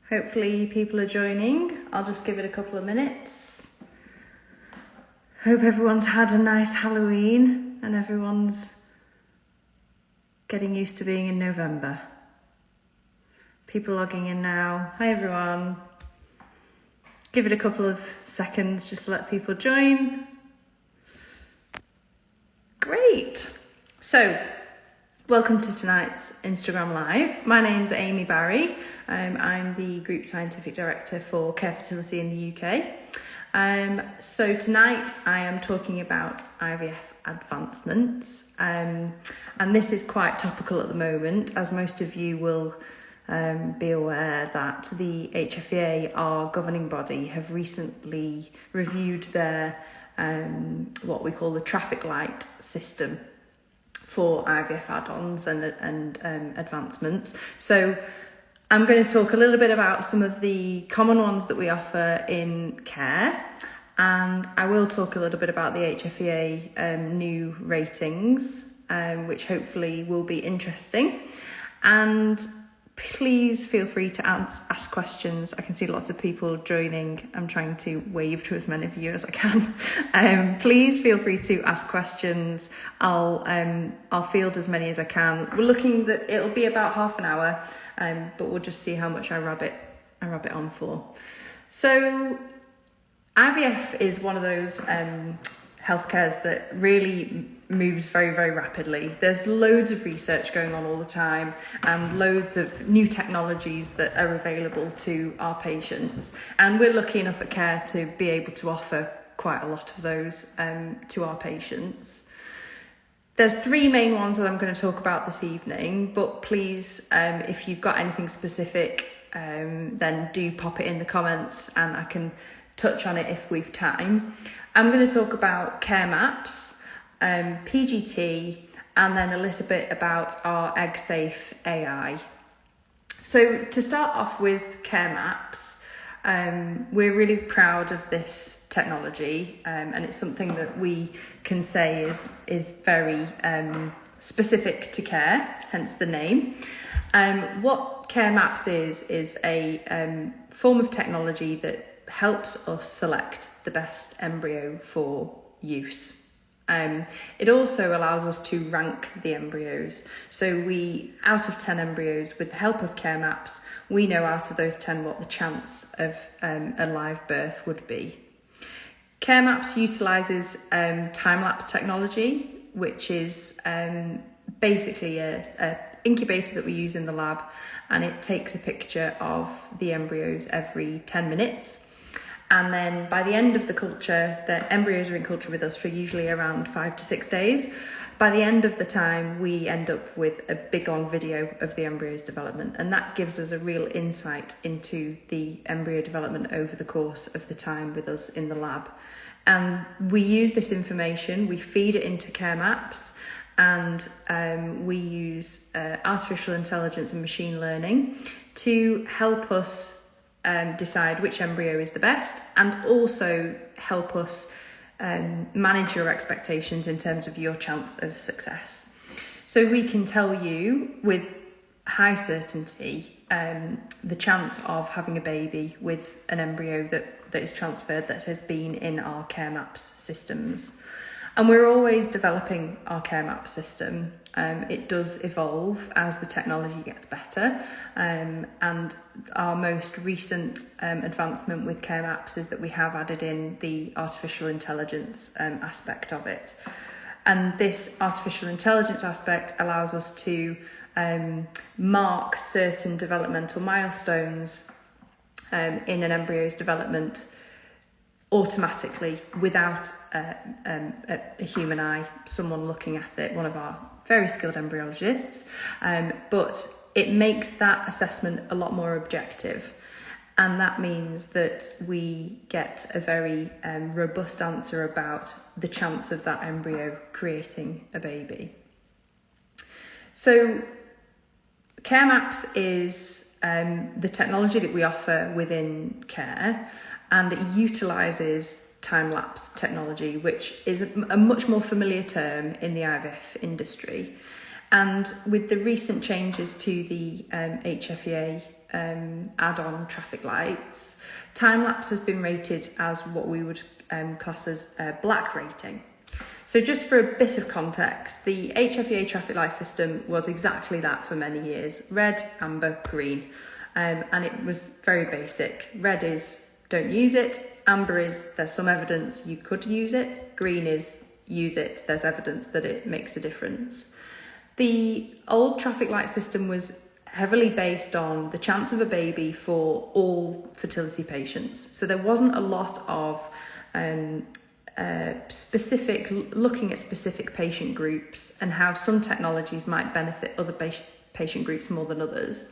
Hopefully people are joining. I'll just give it a couple of minutes. Hope everyone's had a nice Halloween and everyone's getting used to being in November. People logging in now. Hi everyone. Give it a couple of seconds just to let people join. Great. So, welcome to tonight's Instagram Live. My name's Amy Barrie. I'm the Group Scientific Director for Care Fertility in the UK. So tonight I am talking about IVF advancements, and this is quite topical at the moment, as most of you will be aware that the HFEA, our governing body, have recently reviewed their what we call the traffic light system for IVF add-ons and advancements. So I'm going to talk a little bit about some of the common ones that we offer in care, and I will talk a little bit about the HFEA new ratings, which hopefully will be interesting. And please feel free to ask questions. I can see lots of people joining. I'm trying to wave to as many of you as I can. Please feel free to ask questions. I'll field as many as I can. We're looking that it'll be about half an hour, but we'll just see how much I rabbit on for. So IVF is one of those healthcares that really moves very, very rapidly. There's loads of research going on all the time and loads of new technologies that are available to our patients. And we're lucky enough at Care to be able to offer quite a lot of those to our patients. There's three main ones that I'm going to talk about this evening, but please, if you've got anything specific, then do pop it in the comments and I can touch on it if we've time. I'm going to talk about care maps, PGT, and then a little bit about our EggSafe AI. So to start off with care maps, we're really proud of this technology, and it's something that we can say is very specific to care, hence the name. What care maps is a form of technology that helps us select the best embryo for use. It also allows us to rank the embryos. So out of 10 embryos, with the help of care maps, we know out of those 10 what the chance of a live birth would be. Care maps utilises time-lapse technology, which is basically a incubator that we use in the lab, and it takes a picture of the embryos every 10 minutes. And then by the end of the culture, the embryos are in culture with us for usually around 5 to 6 days. By the end of the time, we end up with a big long video of the embryo's development, and that gives us a real insight into the embryo development over the course of the time with us in the lab. And we use this information, we feed it into care maps, and we use artificial intelligence and machine learning to help us decide which embryo is the best, and also help us manage your expectations in terms of your chance of success. So we can tell you with high certainty the chance of having a baby with an embryo that is transferred, that has been in our care maps systems. And we're always developing our care map system. It does evolve as the technology gets better. And our most recent advancement with care maps is that we have added in the artificial intelligence aspect of it. And this artificial intelligence aspect allows us to mark certain developmental milestones in an embryo's development automatically without a human eye, someone looking at it, one of our very skilled embryologists, but it makes that assessment a lot more objective, and that means that we get a very robust answer about the chance of that embryo creating a baby. So care maps is the technology that we offer within care, and it utilises time-lapse technology, which is a much more familiar term in the IVF industry. And with the recent changes to the HFEA add-on traffic lights, time-lapse has been rated as what we would class as a black rating. So just for a bit of context, the HFEA traffic light system was exactly that for many years: red, amber, green. And it was very basic. Red is don't use it, amber is there's some evidence you could use it, green is use it, there's evidence that it makes a difference. The old traffic light system was heavily based on the chance of a baby for all fertility patients. So there wasn't a lot of looking at specific patient groups and how some technologies might benefit other patient groups more than others.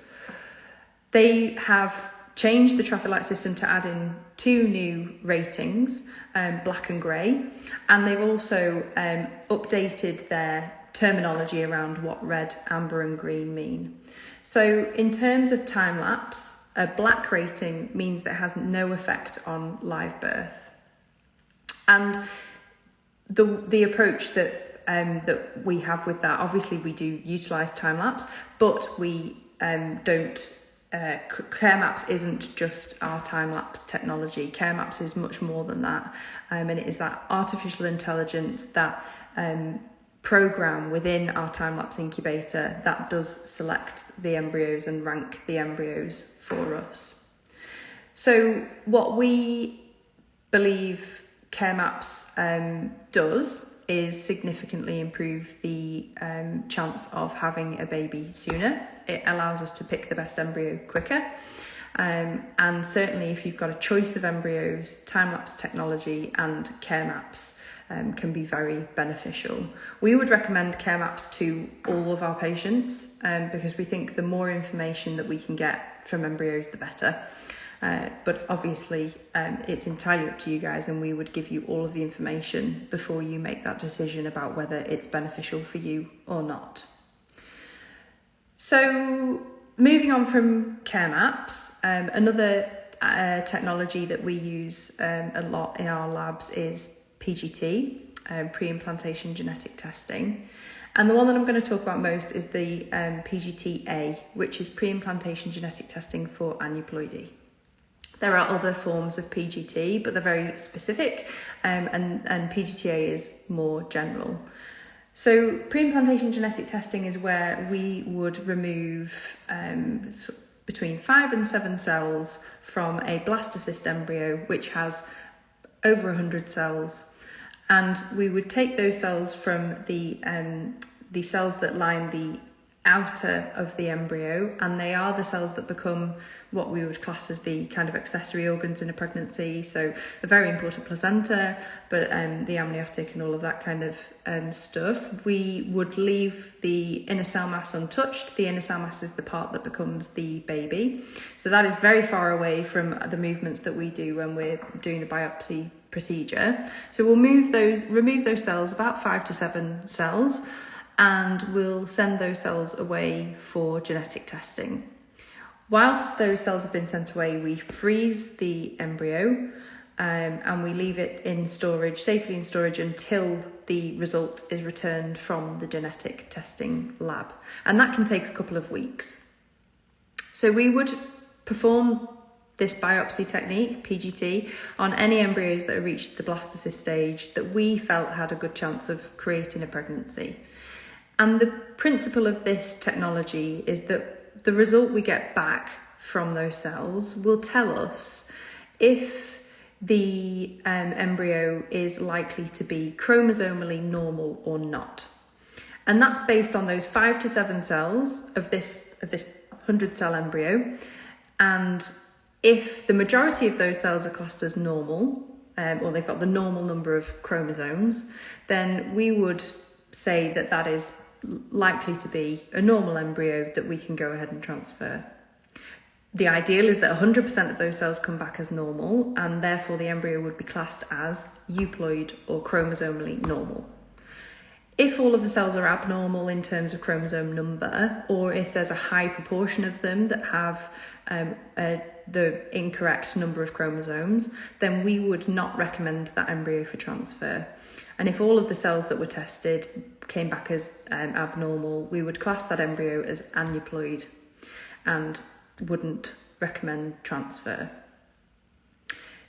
They have changed the traffic light system to add in 2 new ratings, black and grey, and they've also updated their terminology around what red, amber and green mean. So in terms of time lapse, a black rating means that it has no effect on live birth. And the approach that we have with that, obviously we do utilise time lapse, but we don't. CareMaps isn't just our time-lapse technology. CareMaps is much more than that, and it is that artificial intelligence, that program within our time-lapse incubator that does select the embryos and rank the embryos for us. So what we believe CareMaps does is significantly improve the chance of having a baby sooner. It allows us to pick the best embryo quicker. And certainly if you've got a choice of embryos, time-lapse technology and CareMaps can be very beneficial. We would recommend CareMaps to all of our patients because we think the more information that we can get from embryos, the better. But obviously it's entirely up to you guys, and we would give you all of the information before you make that decision about whether it's beneficial for you or not. So moving on from CareMaps, another technology that we use a lot in our labs is PGT, pre-implantation genetic testing. And the one that I'm going to talk about most is the PGT-A, which is pre-implantation genetic testing for aneuploidy. There are other forms of PGT, but they're very specific, and PGT-A is more general. So pre-implantation genetic testing is where we would remove between 5 and 7 cells from a blastocyst embryo, which has over 100 cells. And we would take those cells from the cells that line the outer of the embryo, and they are the cells that become what we would class as the kind of accessory organs in a pregnancy. So the very important placenta, but the amniotic and all of that kind of stuff. We would leave the inner cell mass untouched. The inner cell mass is the part that becomes the baby. So that is very far away from the movements that we do when we're doing the biopsy procedure. So we'll remove those cells, about 5 to 7 cells, and we'll send those cells away for genetic testing. Whilst those cells have been sent away, we freeze the embryo and we leave it in storage, safely in storage, until the result is returned from the genetic testing lab. And that can take a couple of weeks. So we would perform this biopsy technique, PGT, on any embryos that have reached the blastocyst stage that we felt had a good chance of creating a pregnancy. And the principle of this technology is that the result we get back from those cells will tell us if the embryo is likely to be chromosomally normal or not. And that's based on those 5 to 7 cells of this 100-cell embryo. And if the majority of those cells are classed as normal, or they've got the normal number of chromosomes, then we would say that that is likely to be a normal embryo that we can go ahead and transfer. The ideal is that 100% of those cells come back as normal, and therefore the embryo would be classed as euploid or chromosomally normal. If all of the cells are abnormal in terms of chromosome number, or if there's a high proportion of them that have the incorrect number of chromosomes, then we would not recommend that embryo for transfer. And if all of the cells that were tested came back as abnormal, we would class that embryo as aneuploid and wouldn't recommend transfer.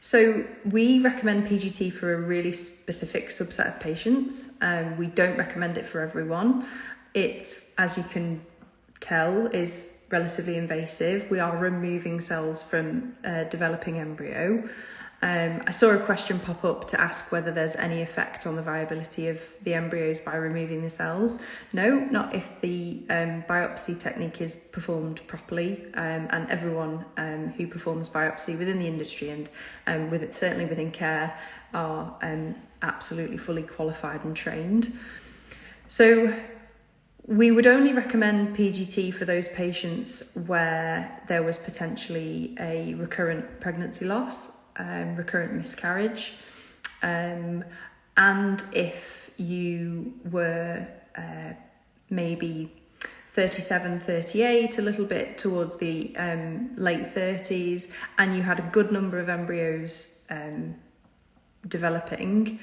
So we recommend PGT for a really specific subset of patients. We don't recommend it for everyone. It's, as you can tell, is relatively invasive. We are removing cells from a developing embryo. I saw a question pop up to ask whether there's any effect on the viability of the embryos by removing the cells. No, not if the biopsy technique is performed properly, and everyone who performs biopsy within the industry and certainly within care are absolutely fully qualified and trained. So we would only recommend PGT for those patients where there was potentially a recurrent pregnancy loss, recurrent miscarriage, and if you were maybe 37, 38, a little bit towards the late 30s, and you had a good number of embryos developing,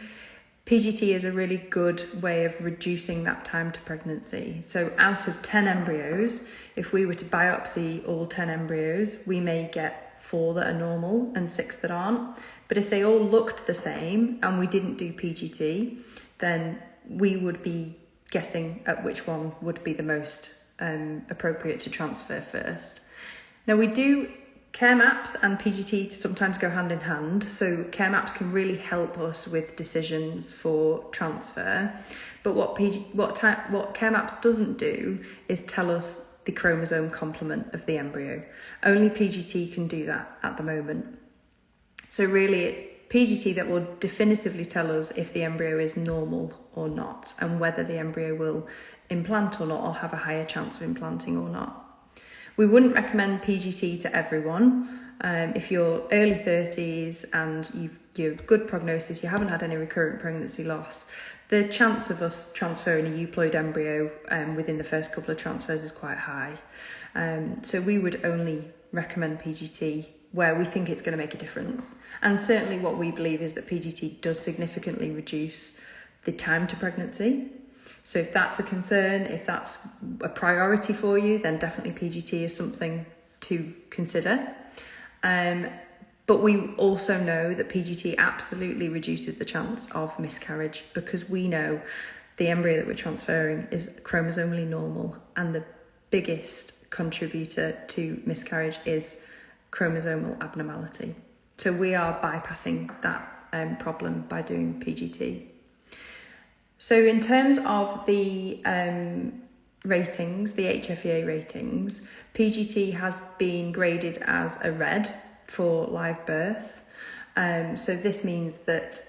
PGT is a really good way of reducing that time to pregnancy. So out of 10 embryos, if we were to biopsy all 10 embryos, we may get 4 that are normal and 6 that aren't. But if they all looked the same and we didn't do PGT, then we would be guessing at which one would be the most appropriate to transfer first. Now care maps and PGT sometimes go hand in hand, so care maps can really help us with decisions for transfer. But what care maps doesn't do is tell us the chromosome complement of the embryo. Only PGT can do that at the moment. So really it's PGT that will definitively tell us if the embryo is normal or not, and whether the embryo will implant or not, or have a higher chance of implanting or not. We wouldn't recommend PGT to everyone. If you're early 30s and you've good prognosis, you haven't had any recurrent pregnancy loss, the chance of us transferring a euploid embryo within the first couple of transfers is quite high. So we would only recommend PGT where we think it's going to make a difference. And certainly what we believe is that PGT does significantly reduce the time to pregnancy. So if that's a concern, if that's a priority for you, then definitely PGT is something to consider. But we also know that PGT absolutely reduces the chance of miscarriage, because we know the embryo that we're transferring is chromosomally normal, and the biggest contributor to miscarriage is chromosomal abnormality. So we are bypassing that problem by doing PGT. So in terms of the ratings, the HFEA ratings, PGT has been graded as a red for live birth. So this means that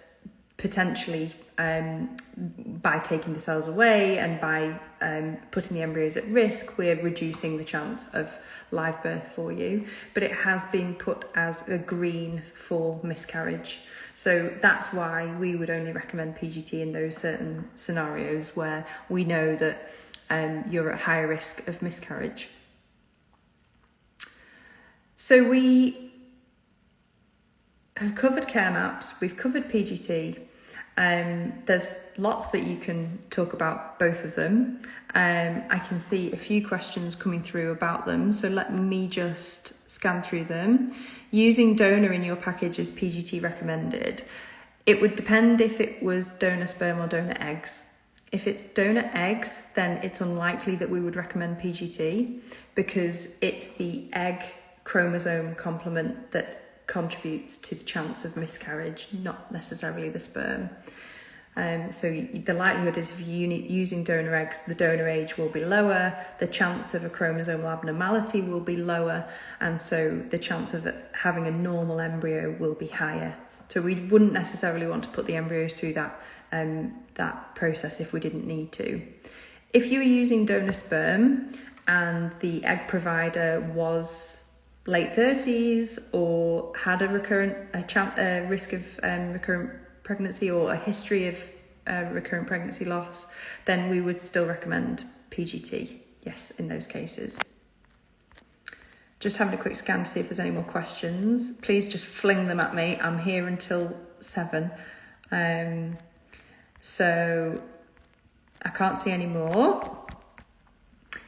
potentially by taking the cells away and by putting the embryos at risk, we're reducing the chance of live birth for you. But it has been put as a green for miscarriage. So that's why we would only recommend PGT in those certain scenarios where we know that you're at higher risk of miscarriage. So we have covered care maps, we've covered PGT. There's lots that you can talk about both of them. I can see a few questions coming through about them, so let me just scan through them. Using donor in your package is PGT recommended? It would depend if it was donor sperm or donor eggs. If it's donor eggs, then it's unlikely that we would recommend PGT, because it's the egg chromosome complement that contributes to the chance of miscarriage, not necessarily the sperm. So the likelihood is if you're using donor eggs, the donor age will be lower, the chance of a chromosomal abnormality will be lower, and so the chance of having a normal embryo will be higher. So we wouldn't necessarily want to put the embryos through that process if we didn't need to. If you were using donor sperm and the egg provider was late 30s or had a risk of recurrent pregnancy or a history of recurrent pregnancy loss, then we would still recommend PGT, yes, in those cases. Just having a quick scan to see if there's any more questions. Please just fling them at me. I'm here until 7. So I can't see any more.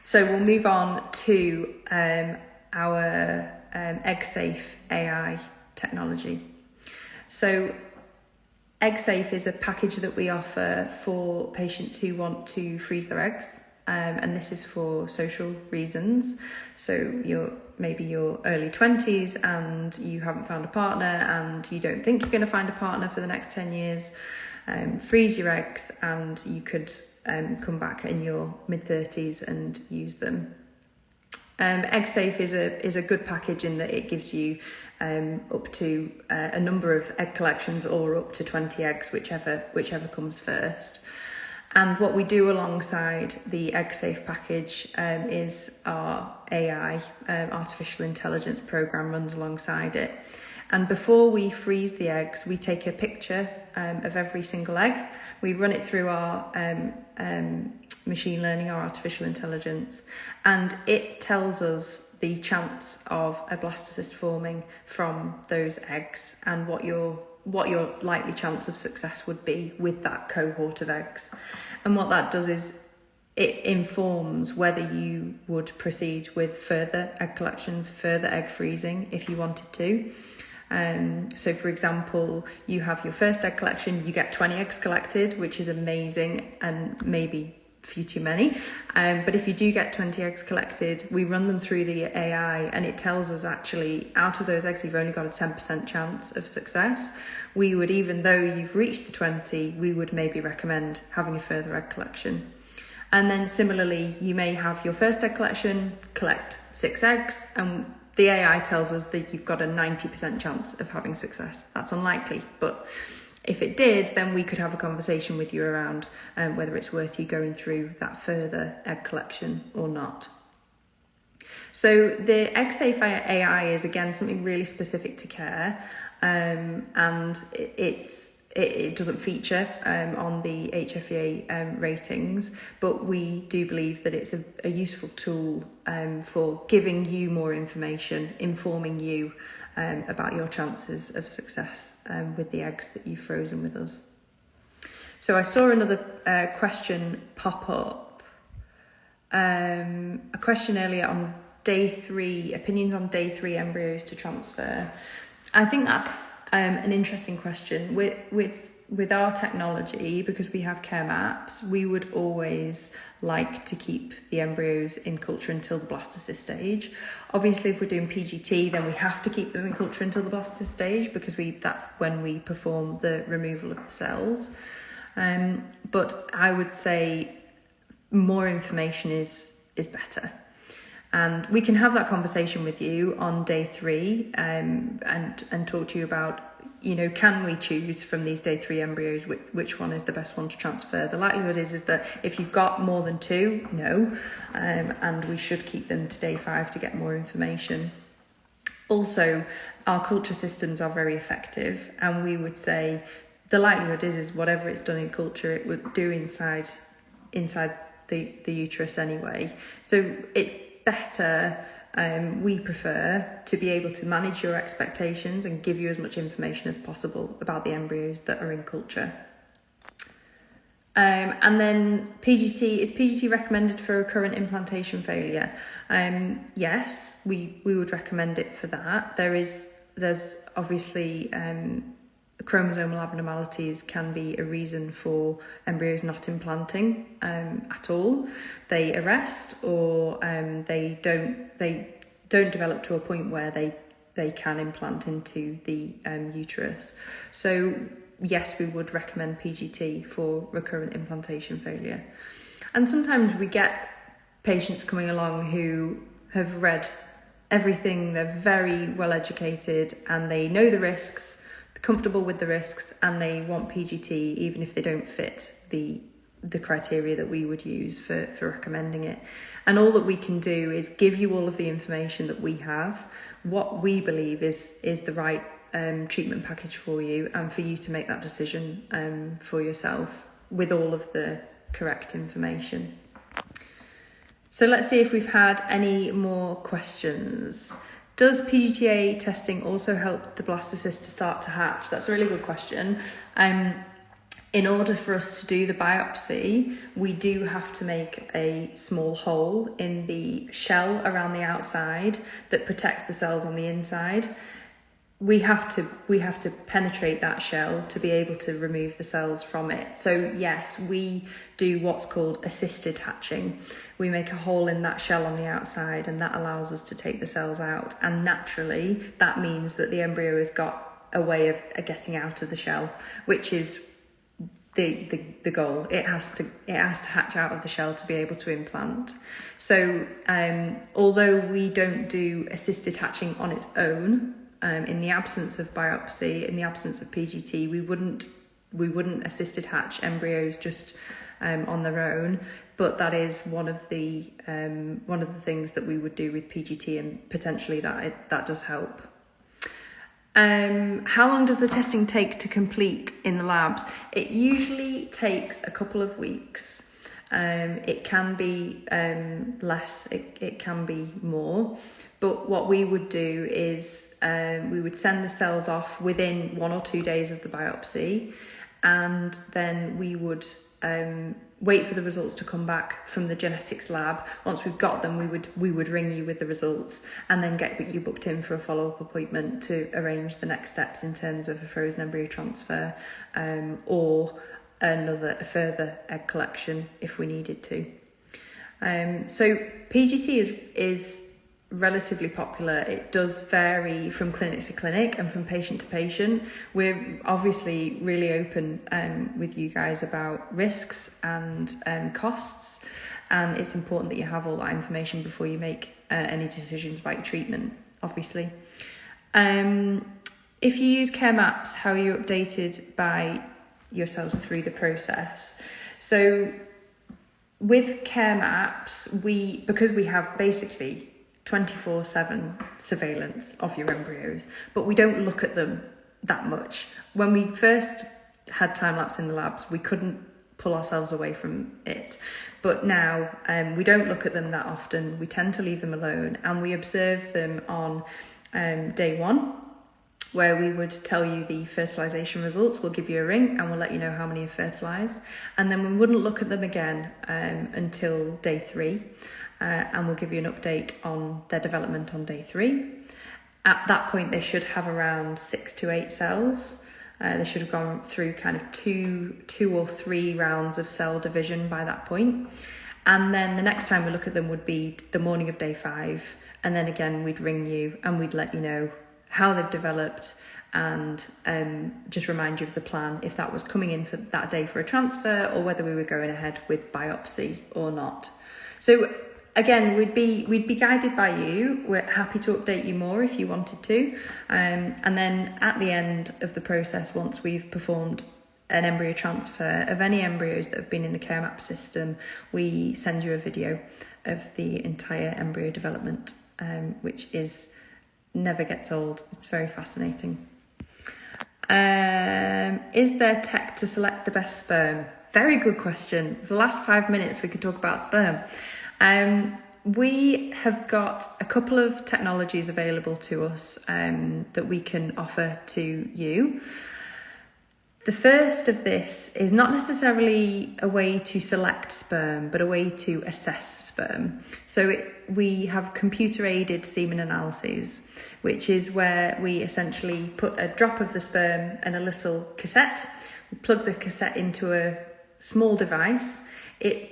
So we'll move on to our EggSafe AI technology. So EggSafe is a package that we offer for patients who want to freeze their eggs. And this is for social reasons. So maybe your early 20s and you haven't found a partner and you don't think you're going to find a partner for the next 10 years. Freeze your eggs and you could come back in your mid-30s and use them. EggSafe is a good package in that it gives you up to a number of egg collections or up to 20 eggs, whichever comes first. And what we do alongside the EggSafe package is our AI, artificial intelligence program runs alongside it. And before we freeze the eggs, we take a picture of every single egg. We run it through our machine learning, our artificial intelligence, and it tells us the chance of a blastocyst forming from those eggs and what your likely chance of success would be with that cohort of eggs. And what that does is it informs whether you would proceed with further egg collections, further egg freezing if you wanted to. So for example, you have your first egg collection, you get 20 eggs collected, which is amazing and maybe a few too many. But if you do get 20 eggs collected, we run them through the AI and it tells us actually out of those eggs, you've only got a 10% chance of success. We would, even though you've reached the 20, we would maybe recommend having a further egg collection. And then similarly, you may have your first egg collection, collect 6 eggs, and the AI tells us that you've got a 90% chance of having success. That's unlikely, but if it did, then we could have a conversation with you around whether it's worth you going through that further egg collection or not. So the EggSafe AI is again something really specific to care, and it doesn't feature on the HFEA ratings, but we do believe that it's a useful tool for giving you more information, informing you about your chances of success with the eggs that you've frozen with us. So I saw another question pop up, a question earlier on day 3, opinions on day 3 embryos to transfer. I think that's an interesting question. With our technology, because we have care maps, we would always like to keep the embryos in culture until the blastocyst stage. Obviously, if we're doing PGT, then we have to keep them in culture until the blastocyst stage because that's when we perform the removal of the cells. But I would say more information is better. And we can have that conversation with you on day 3 and talk to you about, can we choose from these day 3 embryos which one is the best one to transfer? The likelihood is that if you've got more than 2, no, and we should keep them to day 5 to get more information. Also, our culture systems are very effective, and we would say the likelihood is whatever it's done in culture, it would do inside the uterus anyway. So it's better, we prefer to be able to manage your expectations and give you as much information as possible about the embryos that are in culture. And then is PGT recommended for recurrent implantation failure? Yes, we would recommend it for that. There's obviously chromosomal abnormalities can be a reason for embryos not implanting at all. They arrest or they don't develop to a point where they can implant into the uterus. So yes, we would recommend PGT for recurrent implantation failure. And sometimes we get patients coming along who have read everything, they're very well educated and they know the risks, comfortable with the risks, and they want PGT even if they don't fit the criteria that we would use for recommending it. And all that we can do is give you all of the information that we have, what we believe is the right treatment package for you, and for you to make that decision for yourself. with all of the correct information. So let's see if we've had any more questions. Does PGTA testing also help the blastocyst to start to hatch? That's a really good question. In order for us to do the biopsy, we do have to make a small hole in the shell around the outside that protects the cells on the inside. We have to penetrate that shell to be able to remove the cells from it. So yes, we do what's called assisted hatching. We make a hole in that shell on the outside, and that allows us to take the cells out. And naturally, that means that the embryo has got a way of getting out of the shell, which is the goal. It has to hatch out of the shell to be able to implant. So although we don't do assisted hatching on its own, in the absence of biopsy, in the absence of PGT, we wouldn't assisted hatch embryos just on their own. But that is one of the things that we would do with PGT, and potentially that does help. How long does the testing take to complete in the labs? It usually takes a couple of weeks. It can be less, it can be more. But what we would do is we would send the cells off within 1 or 2 days of the biopsy, and then we would wait for the results to come back from the genetics lab. Once we've got them, we would ring you with the results, and then get you booked in for a follow-up appointment to arrange the next steps in terms of a frozen embryo transfer or a further egg collection if we needed to. So PGT is relatively popular. It does vary from clinic to clinic and from patient to patient. We're obviously really open with you guys about risks and costs, and it's important that you have all that information before you make any decisions about your treatment, obviously. If you use care maps, how are you updated by yourselves through the process? So with care maps, because we have basically 24/7 surveillance of your embryos, but we don't look at them that much. When we first had time-lapse in the labs, we couldn't pull ourselves away from it. But now we don't look at them that often. We tend to leave them alone, and we observe them on day 1, where we would tell you the fertilisation results. We'll give you a ring and we'll let you know how many have fertilised. And then we wouldn't look at them again until day 3. And we'll give you an update on their development on day 3. At that point, they should have around 6 to 8 cells. They should have gone through kind of two or 3 rounds of cell division by that point. And then the next time we look at them would be the morning of day 5. And then again, we'd ring you and we'd let you know how they've developed, and just remind you of the plan, if that was coming in for that day for a transfer, or whether we were going ahead with biopsy or not. So again, we'd be guided by you. We're happy to update you more if you wanted to. And then at the end of the process, once we've performed an embryo transfer of any embryos that have been in the CareMap system, we send you a video of the entire embryo development, which never gets old. It's very fascinating. Is there tech to select the best sperm? Very good question. For the last 5 minutes, we could talk about sperm. We have got a couple of technologies available to us that we can offer to you. The first of this is not necessarily a way to select sperm, but a way to assess sperm. So we have computer-aided semen analyses, which is where we essentially put a drop of the sperm and a little cassette. We plug the cassette into a small device. It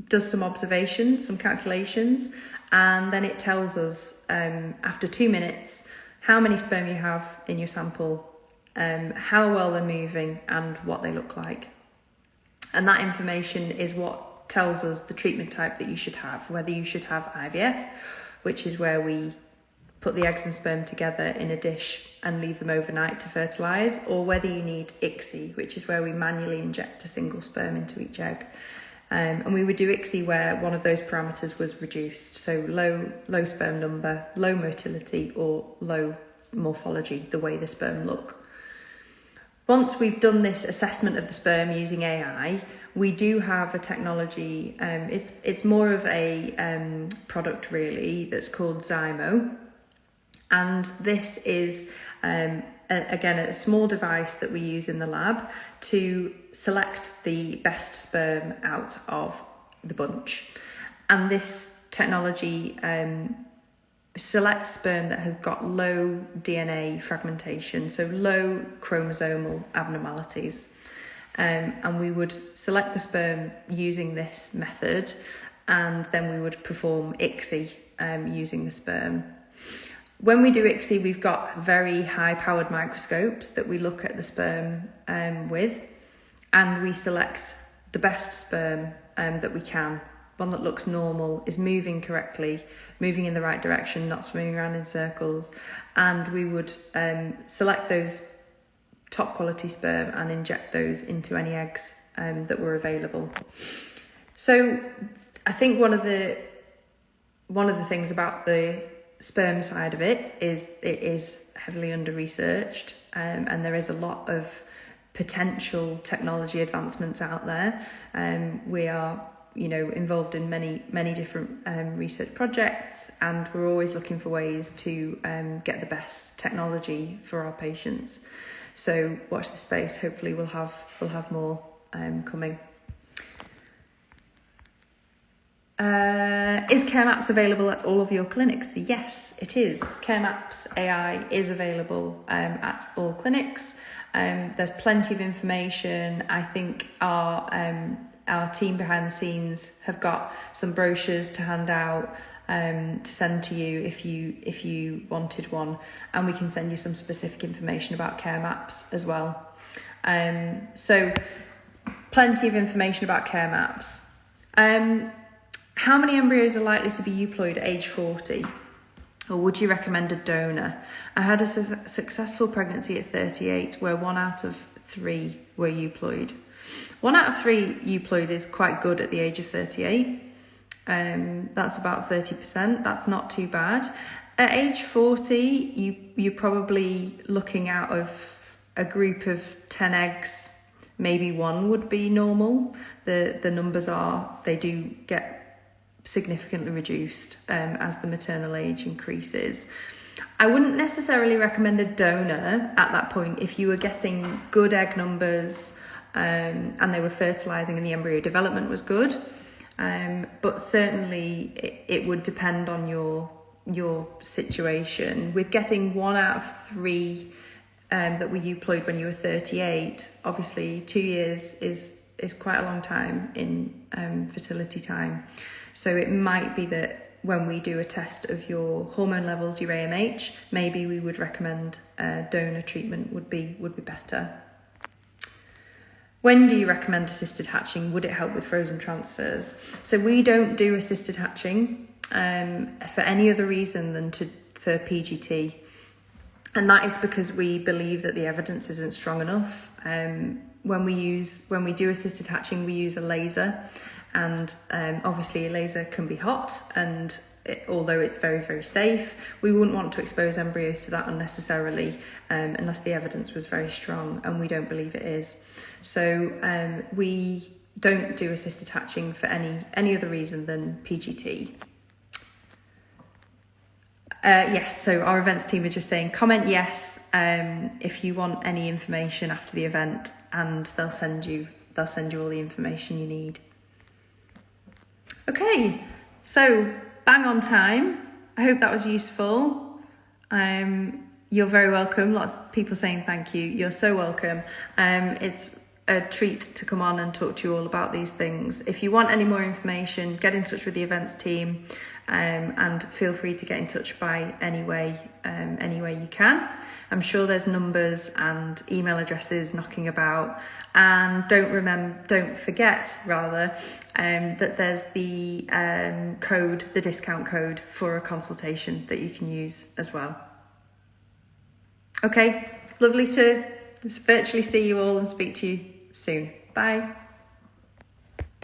does some observations, some calculations, and then it tells us after 2 minutes how many sperm you have in your sample, how well they're moving, and what they look like. And that information is what tells us the treatment type that you should have, whether you should have IVF, which is where we put the eggs and sperm together in a dish and leave them overnight to fertilise, or whether you need ICSI, which is where we manually inject a single sperm into each egg. And we would do ICSI where one of those parameters was reduced, so low sperm number, low motility, or low morphology, the way the sperm look. Once we've done this assessment of the sperm using AI, we do have a technology, it's more of a product really, that's called Zymo. And this is, again, a small device that we use in the lab to select the best sperm out of the bunch. And this technology selects sperm that has got low DNA fragmentation, so low chromosomal abnormalities. And we would select the sperm using this method, and then we would perform ICSI using the sperm. When we do ICSI, we've got very high-powered microscopes that we look at the sperm with, and we select the best sperm that we can. One that looks normal, is moving correctly, moving in the right direction, not swimming around in circles. And we would select those top quality sperm and inject those into any eggs that were available. So I think one of the things about the sperm side of it is heavily under-researched, and there is a lot of potential technology advancements out there. We are involved in many different research projects, and we're always looking for ways to get the best technology for our patients. So watch the space. Hopefully we'll have more coming. Is CareMaps available at all of your clinics? Yes, it is. CareMaps AI is available at all clinics. There's plenty of information. I think our team behind the scenes have got some brochures to hand out to send to you if you wanted one, and we can send you some specific information about CareMaps as well. So plenty of information about CareMaps. How many embryos are likely to be euploid at age 40? Or would you recommend a donor? I had a successful pregnancy at 38 where 1 out of 3 were euploid. 1 out of 3 euploid is quite good at the age of 38. That's about 30%. That's not too bad. At age 40, you're probably looking out of a group of 10 eggs, maybe 1 would be normal. The numbers they do get significantly reduced as the maternal age increases. I wouldn't necessarily recommend a donor at that point if you were getting good egg numbers and they were fertilizing and the embryo development was good. But certainly it would depend on your situation. With getting 1 out of 3 that were euploid when you were 38, obviously 2 years is quite a long time in fertility time. So it might be that when we do a test of your hormone levels, your AMH, maybe we would recommend donor treatment would be better. When do you recommend assisted hatching? Would it help with frozen transfers? So we don't do assisted hatching for any other reason than for PGT. And that is because we believe that the evidence isn't strong enough. When we do assisted hatching, we use a laser. And obviously a laser can be hot, and although it's very, very safe, we wouldn't want to expose embryos to that unnecessarily unless the evidence was very strong, and we don't believe it is. So we don't do assisted hatching for any other reason than PGT. Yes, so our events team are just saying comment yes if you want any information after the event, and they'll send you all the information you need. Okay, so bang on time. I hope that was useful. You're very welcome. Lots of people saying thank you. You're so welcome. It's a treat to come on and talk to you all about these things. If you want any more information, get in touch with the events team, and feel free to get in touch by any way you can. I'm sure there's numbers and email addresses knocking about. And don't forget that there's the discount code for a consultation that you can use as well. Okay, lovely to virtually see you all and speak to you soon. Bye.